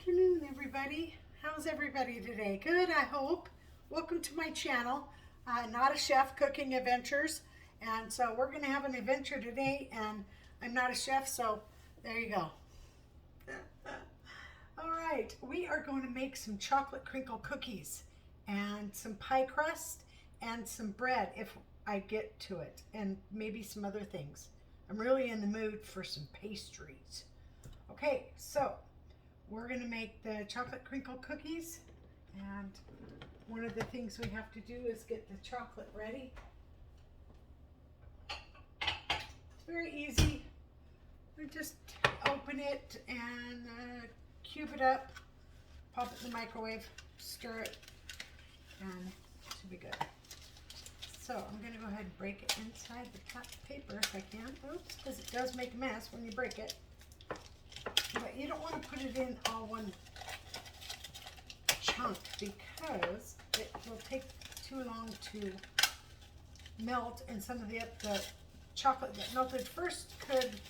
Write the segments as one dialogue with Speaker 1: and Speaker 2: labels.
Speaker 1: Afternoon, everybody. How's everybody today? Good, I hope. Welcome to my channel, Not a Chef Cooking Adventures. And so we're going to have an adventure today, and I'm not a chef, so there you go. All right, we are going to make some chocolate crinkle cookies and some pie crust and some bread if I get to it, and maybe some other things. I'm really in the mood for some pastries. Okay, so we're going to make the chocolate crinkle cookies, and one of the things we have to do is get the chocolate ready. It's very easy. We just open it and cube it up, pop it in the microwave, stir it, and it should be good. So I'm going to go ahead and break it inside the paper if I can. Oops, because it does make a mess when you break it. But you don't want to put it in all one chunk because it will take too long to melt, and some of the chocolate that melted first could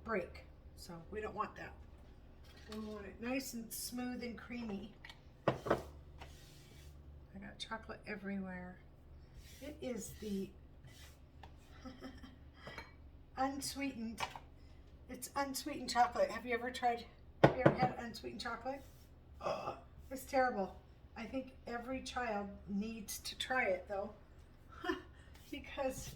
Speaker 1: break. So we don't want that. We want it nice and smooth and creamy. I got chocolate everywhere. It is the unsweetened. It's unsweetened chocolate. Have you ever had unsweetened chocolate? Oh, it's terrible. I think every child needs to try it though, because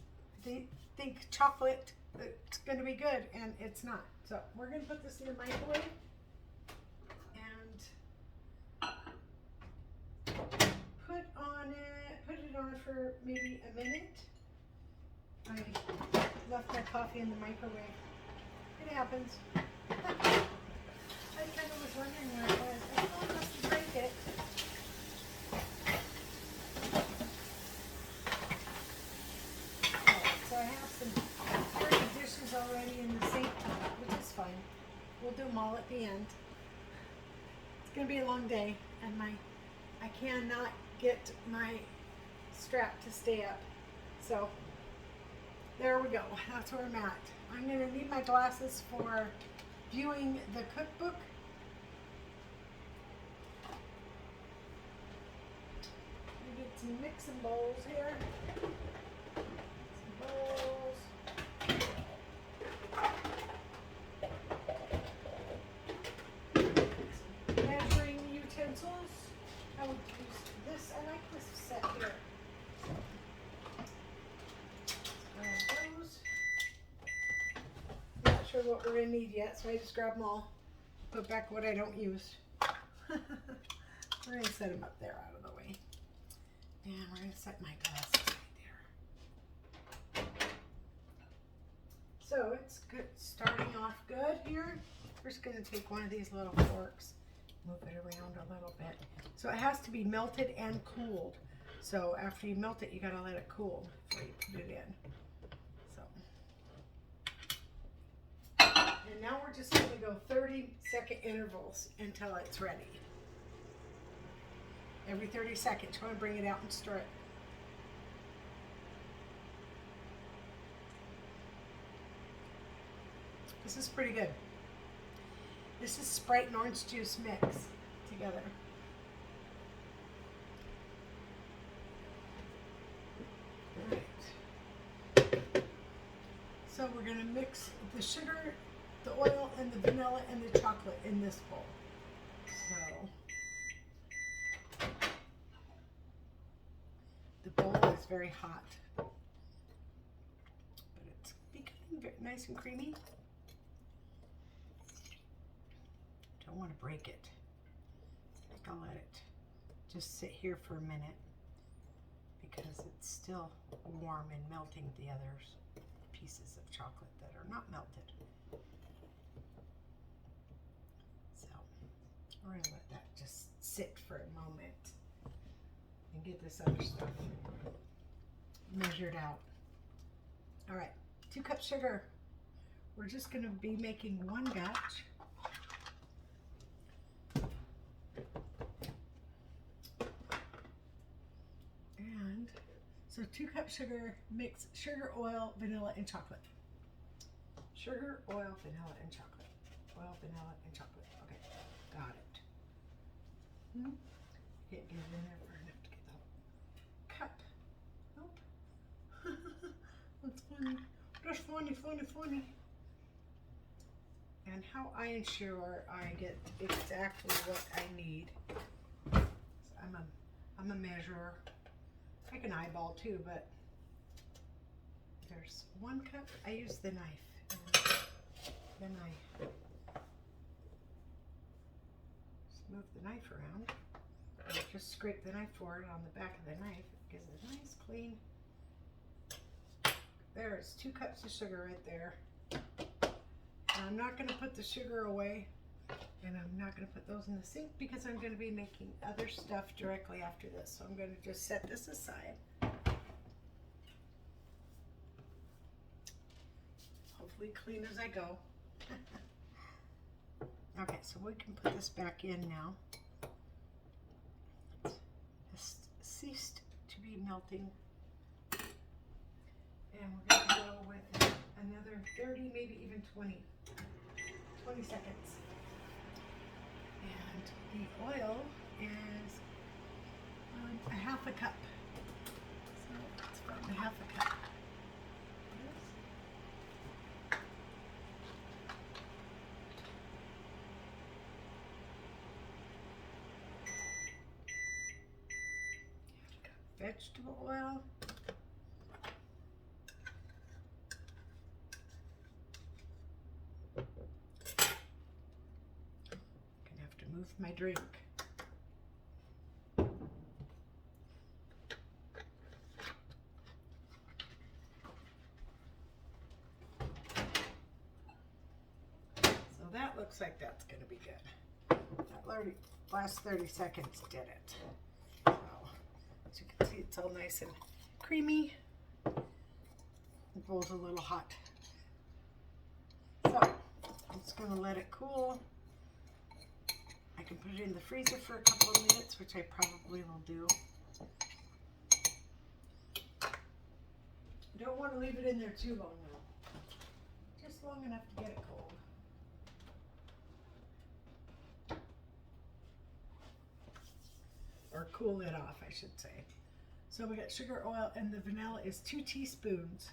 Speaker 1: they think chocolate it's going to be good, and it's not. So we're going to put this in the microwave and put it on for maybe a minute. I left my coffee in the microwave. It happens. I kind of was wondering where it was. I thought I must break it. Alright, so I have some dirty dishes already in the sink, which is fine. We'll do them all at the end. It's going to be a long day, and I cannot get my strap to stay up. So there we go. That's where I'm at. I'm going to need my glasses for viewing the cookbook. I get some mixing bowls here. Some bowls. Some measuring utensils. I would use this. I like this set here. Sure what we're gonna need yet, so I just grab them all, put back what I don't use. We're gonna set them up there out of the way, and we're gonna set my glasses right there. So it's good, starting off good here. We're just gonna take one of these little forks, move it around a little bit. So it has to be melted and cooled. So after you melt it, you gotta let it cool before you put it in. And now we're just going to go 30-second intervals until it's ready. Every 30 seconds, you're going to bring it out and stir it. This is pretty good. This is Sprite and orange juice mix together. All right. So we're going to mix the sugar, the oil, and the vanilla, and the chocolate in this bowl. So the bowl is very hot, but it's becoming very nice and creamy. Don't want to break it. I think I'll let it just sit here for a minute because it's still warm and melting the other pieces of chocolate that are not melted. We're going to let that just sit for a moment and get this other stuff measured out. All right, 2 cups sugar. We're just going to be making 1 batch. And so 2 cups sugar, mix sugar, oil, vanilla, and chocolate. Sugar, oil, vanilla, and chocolate. Oil, vanilla, and chocolate. Okay. Got it. Can't get it in there far enough to get the cup. Nope. That's funny. Just funny. And how I ensure I get exactly what I need. So I'm a measurer. I can eyeball too, but there's 1 cup. I use the knife, and then I just move the knife around. And just scrape the knife forward on the back of the knife. It gives it a nice clean. There's 2 cups of sugar right there. And I'm not going to put the sugar away, and I'm not going to put those in the sink because I'm going to be making other stuff directly after this. So I'm going to just set this aside. Hopefully clean as I go. Okay, so we can put this back in now. It's ceased to be melting. And we're going to go with another 30, maybe even 20 seconds. And the oil is a half a cup. So it's about a half a cup. Vegetable oil. Gonna have to move my drink. So that looks like that's gonna be good. That last 30 seconds did it. As you can see, it's all nice and creamy. The bowl's a little hot. So I'm just going to let it cool. I can put it in the freezer for a couple of minutes, which I probably will do. I don't want to leave it in there too long though. Just long enough to get it cold. Or cool it off, I should say. So we got sugar, oil, and the vanilla is 2 teaspoons.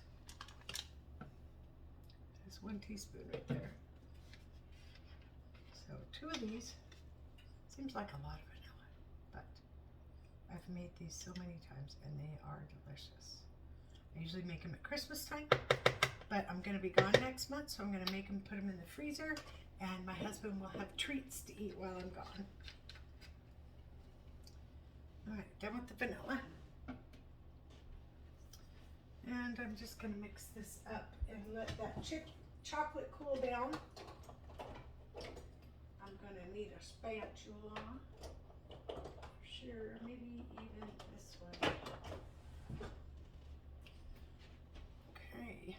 Speaker 1: There's 1 teaspoon right there. So 2 of these. Seems like a lot of vanilla, but I've made these so many times and they are delicious. I usually make them at Christmas time, but I'm going to be gone next month, so I'm going to make them, put them in the freezer, and my husband will have treats to eat while I'm gone. Alright, done with the vanilla. And I'm just going to mix this up and let that chocolate cool down. I'm going to need a spatula. Sure, maybe even this one. Okay.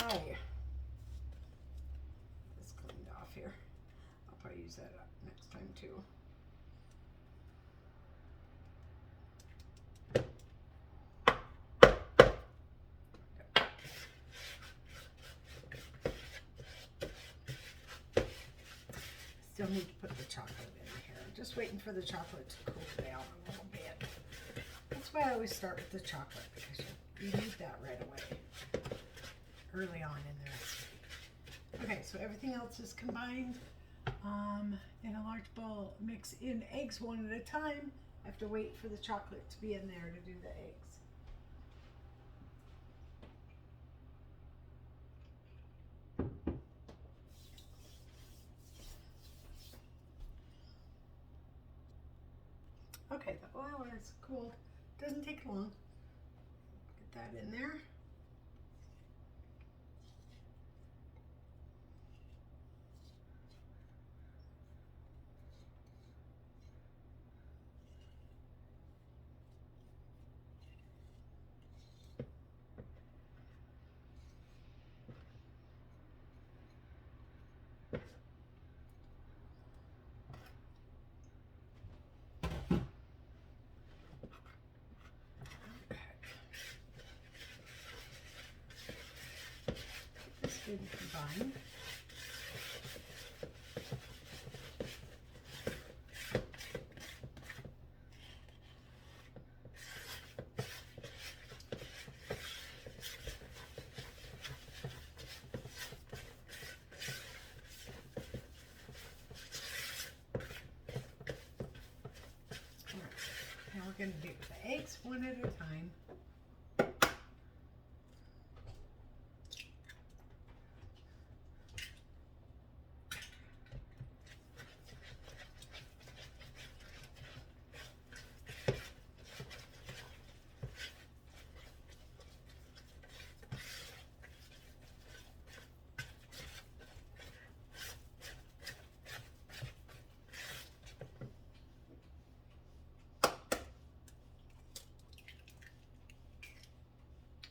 Speaker 1: Okay. This cleaned off here. I'll probably use that up next time too. Still need to put the chocolate in here. I'm just waiting for the chocolate to cool down a little bit. That's why I always start with the chocolate, because you need that right away, early on in the recipe. Okay, so everything else is combined in a large bowl. Mix in eggs one at a time. I have to wait for the chocolate to be in there to do the eggs. Okay, the oil is cooled. Doesn't take long. Get that in there. good and combine. Now we're going to do the eggs one at a time.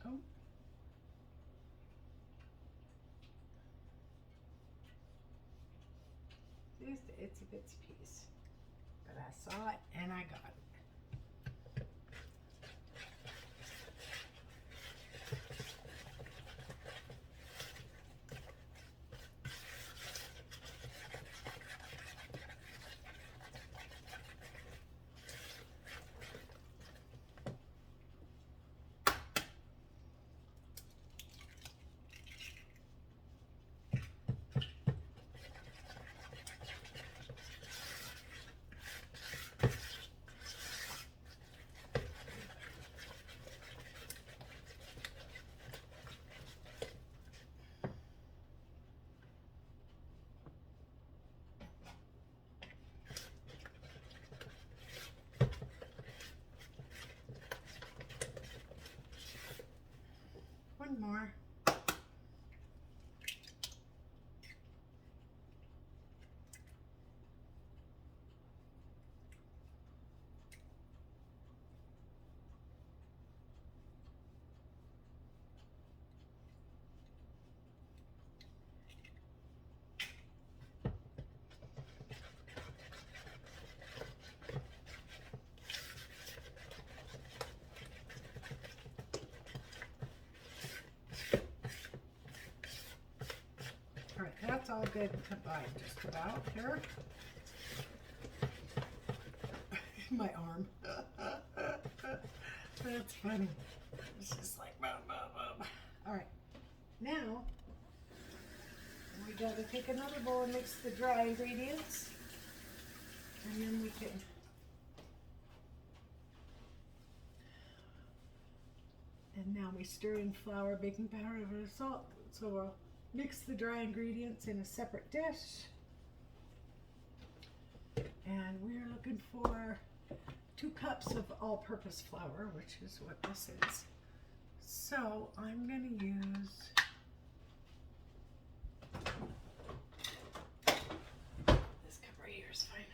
Speaker 1: Oh. Just the itsy bitsy piece. But I saw it and I got it. One more. All right, that's all good and combined just about here. My arm. That's funny. It's just like boom, boom, boom. All right, now we gotta take another bowl and mix the dry ingredients, and then we can and now we stir in flour, baking powder, and salt. So we'll mix the dry ingredients in a separate dish. And we're looking for 2 cups of all-purpose flour, which is what this is. So I'm going to use this cup right here is fine.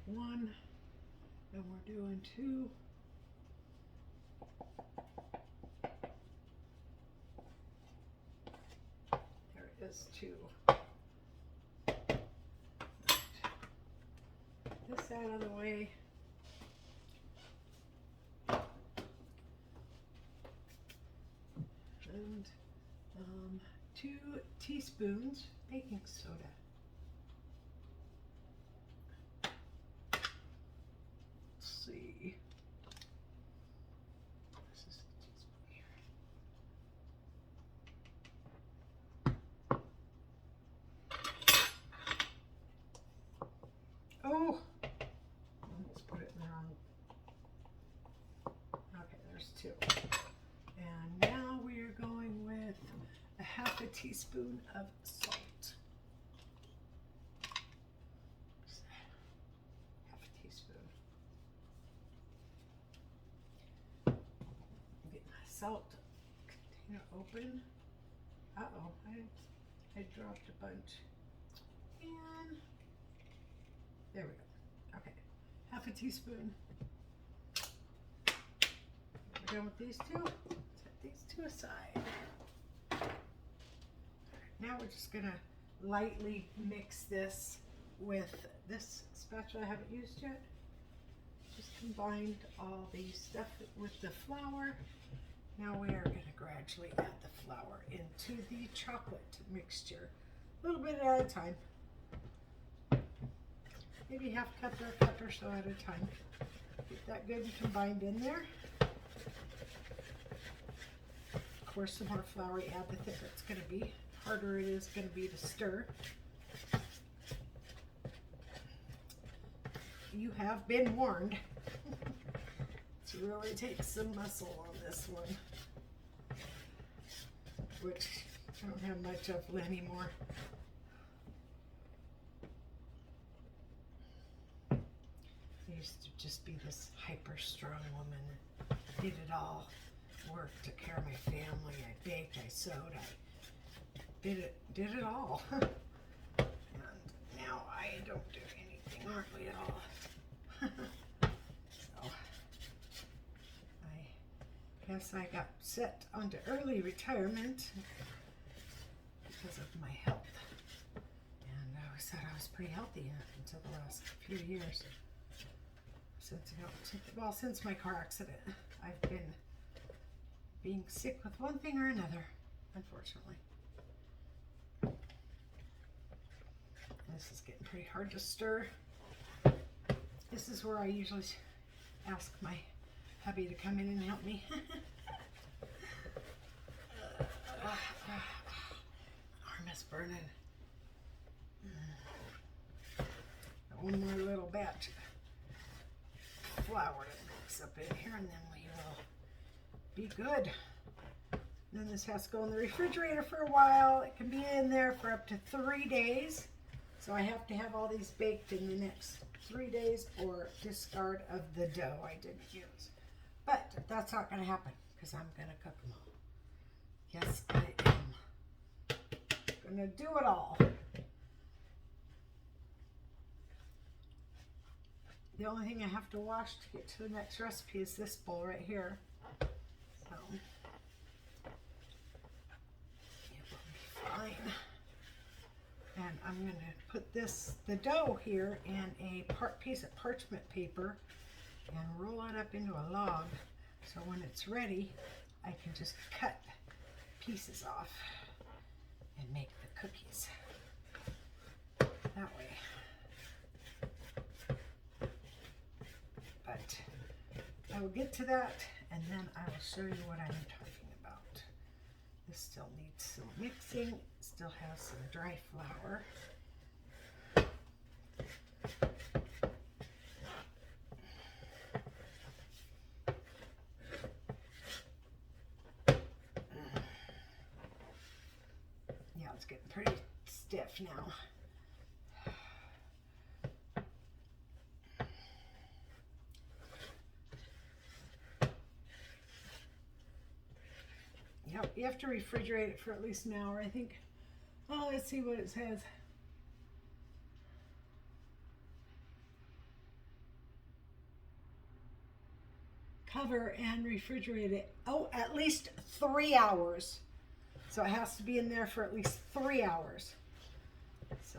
Speaker 1: One, and we're doing 2. There it is, 2. This out of the way. And 2 teaspoons baking soda. See. This is a teaspoon here. Oh, almost put it in the wrong. Okay, there's 2. And now we are going with a half a teaspoon of salt. Salt container open. Uh-oh, I dropped a bunch. And there we go. Okay, half a teaspoon. There we done with these two. Set these two aside. Now we're just gonna lightly mix this with this spatula I haven't used yet. Just combined all the stuff with the flour. Now we are gonna gradually add the flour into the chocolate mixture, a little bit at a time. Maybe half cup or a cup or so at a time. Get that good and combined in there. Of course, the more flour you add, the thicker it's going to be. The harder it is going to be to stir. You have been warned. It really takes some muscle on this one, which I don't have much of anymore. I used to just be this hyper strong woman. Did it all. Worked, took care of my family. I baked, I sewed, I did it all. And now I don't do anything hardly at all. So I guess I got set onto early retirement because of my health. And I always thought I was pretty healthy until the last few years. Since my car accident, I've been being sick with one thing or another, unfortunately. This is getting pretty hard to stir. This is where I usually ask my hubby to come in and help me. Arm is burning. One more little batch of flour to mix up in here, and then we will be good. And then this has to go in the refrigerator for a while. It can be in there for up to 3 days. So I have to have all these baked in the next 3 days or discard of the dough I didn't use. But that's not going to happen because I'm going to cook them all. Yes, I am going to do it all. The only thing I have to wash to get to the next recipe is this bowl right here. So it will be fine. And I'm going to put the dough here in a piece of parchment paper and roll it up into a log. So when it's ready, I can just cut pieces off and make the cookies that way. But I will get to that, and then I will show you what I'm talking about. This still needs some mixing. It still has some dry flour. Yeah, it's getting pretty stiff now. Yep, you have to refrigerate it for at least an hour, I think. Oh, let's see what it says. Cover and refrigerate it. Oh, at least 3 hours. So it has to be in there for at least 3 hours. So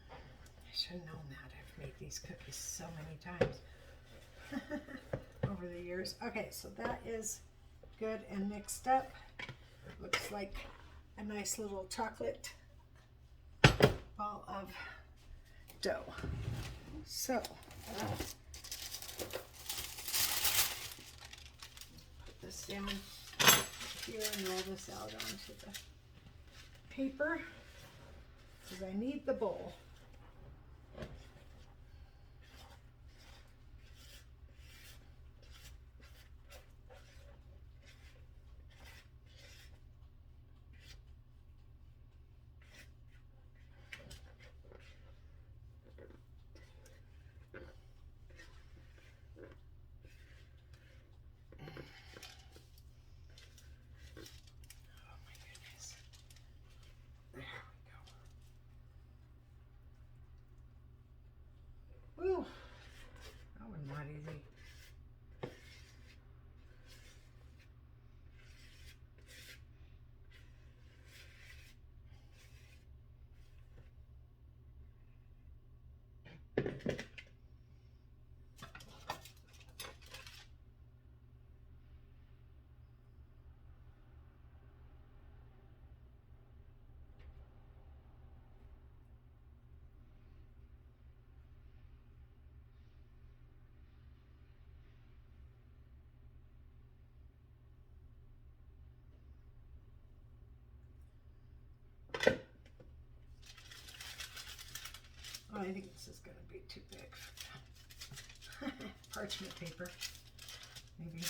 Speaker 1: I should have known that. I've made these cookies so many times over the years. Okay, so that is good and mixed up. Looks like a nice little chocolate ball of dough. So put this down here and roll this out onto the paper because I need the bowl. Whew, that was not easy. Oh, I think this is going to be too big for that. Parchment paper, maybe.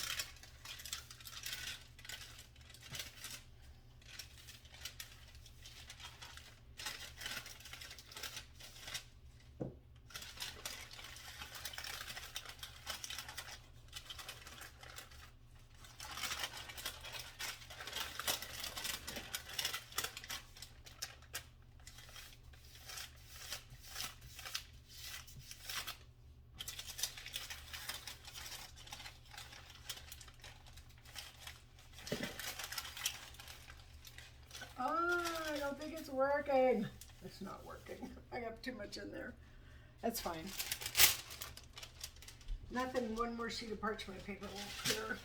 Speaker 1: Oh, I don't think it's working. It's not working. I have too much in there. That's fine. Nothing, one more sheet of parchment paper won't clear.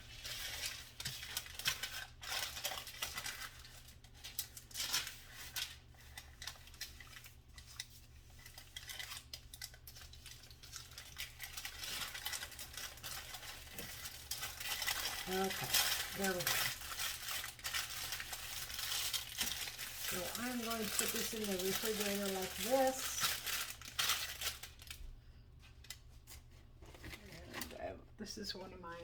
Speaker 1: Okay, there we go. So I'm going to put this in the refrigerator like this. And this is one of my,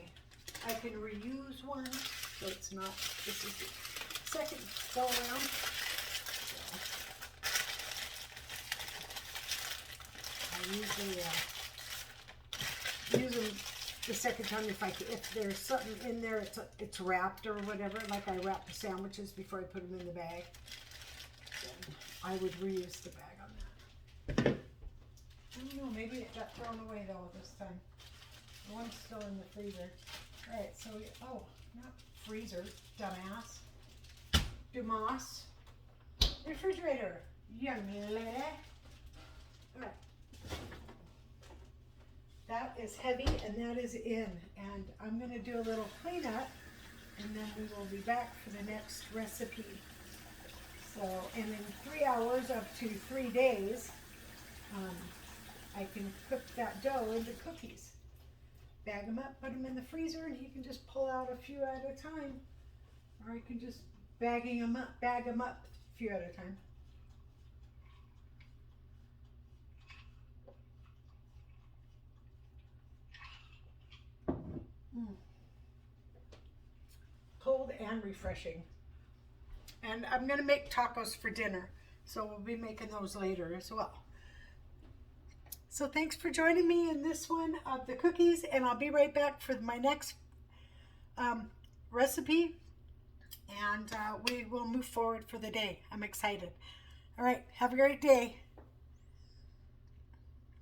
Speaker 1: I can reuse one, so it's not, this is the second go around. So I usually use them the second time if there's something in there, it's wrapped or whatever, like I wrap the sandwiches before I put them in the bag. I would reuse the bag on that. I don't know, maybe it got thrown away though this time. The one's still in the freezer. Alright, so, oh, not freezer, dumbass. Dumas. Refrigerator, young lady. Alright. That is heavy and that is in. And I'm going to do a little cleanup and then we will be back for the next recipe. So, and in 3 hours up to 3 days, I can cook that dough into cookies. Bag them up, put them in the freezer, and you can just pull out a few at a time. Or you can just bag them up a few at a time. Cold and refreshing. And I'm going to make tacos for dinner, so we'll be making those later as well. So thanks for joining me in this one of the cookies, and I'll be right back for my next recipe, and we will move forward for the day. I'm excited. All right, have a great day.